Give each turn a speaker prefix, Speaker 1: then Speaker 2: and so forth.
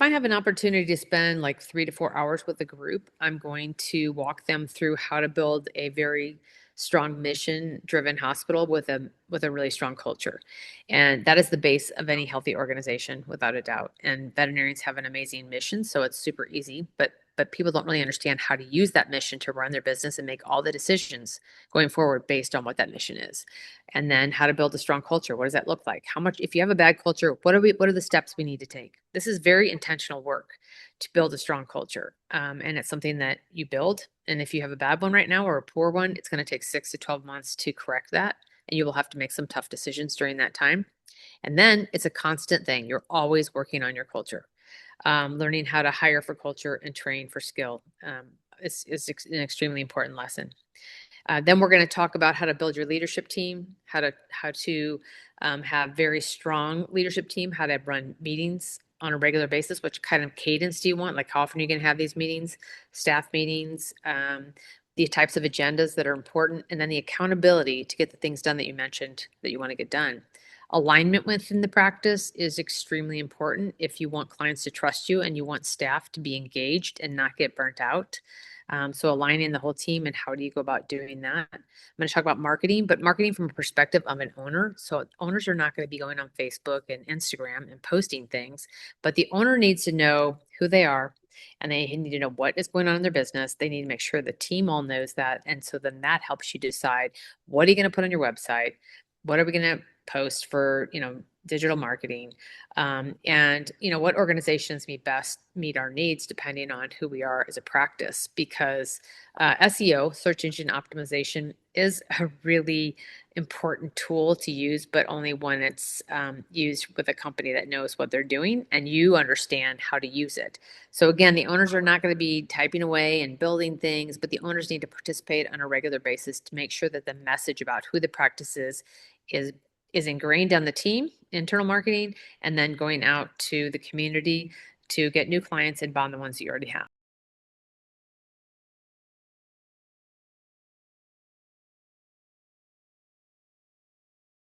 Speaker 1: I have an opportunity to spend like 3 to 4 hours with a group, I'm going to walk them through how to build a very strong mission-driven hospital with a really strong culture. And that is the base of any healthy organization, without a doubt. And veterinarians have an amazing mission, so it's super easy, but people don't really understand how to use that mission to run their business and make all the decisions going forward based on what that mission is. And then how to build a strong culture. What does that look like? How much, if you have a bad culture, what are the steps we need to take? This is very intentional work to build a strong culture. And it's something that you build. And if you have a bad one right now or a poor one, it's going to take 6 to 12 months to correct that. And you will have to make some tough decisions during that time. And then it's a constant thing. You're always working on your culture. Learning how to hire for culture and train for skill is an extremely important lesson. Then we're going to talk about how to build your leadership team, how to have very strong leadership team, how to run meetings on a regular basis. Which kind of cadence do you want? Like how often are you going to have these meetings, staff meetings, the types of agendas that are important, and then the accountability to get the things done that you mentioned that you want to get done. Alignment within the practice is extremely important if you want clients to trust you and you want staff to be engaged and not get burnt out. So aligning the whole team and how do you go about doing that? I'm going to talk about marketing, but marketing from a perspective of an owner. So owners are not going to be going on Facebook and Instagram and posting things, but the owner needs to know who they are and they need to know what is going on in their business. They need to make sure the team all knows that. And so then that helps you decide, what are you going to put on your website? What are we going to post for, digital marketing? And what organizations meet our needs depending on who we are as a practice, because SEO, search engine optimization, is a really important tool to use, but only when it's used with a company that knows what they're doing and you understand how to use it. So again, the owners are not going to be typing away and building things, but the owners need to participate on a regular basis to make sure that the message about who the practice is ingrained on the team, internal marketing, and then going out to the community to get new clients and bond the ones that you already have.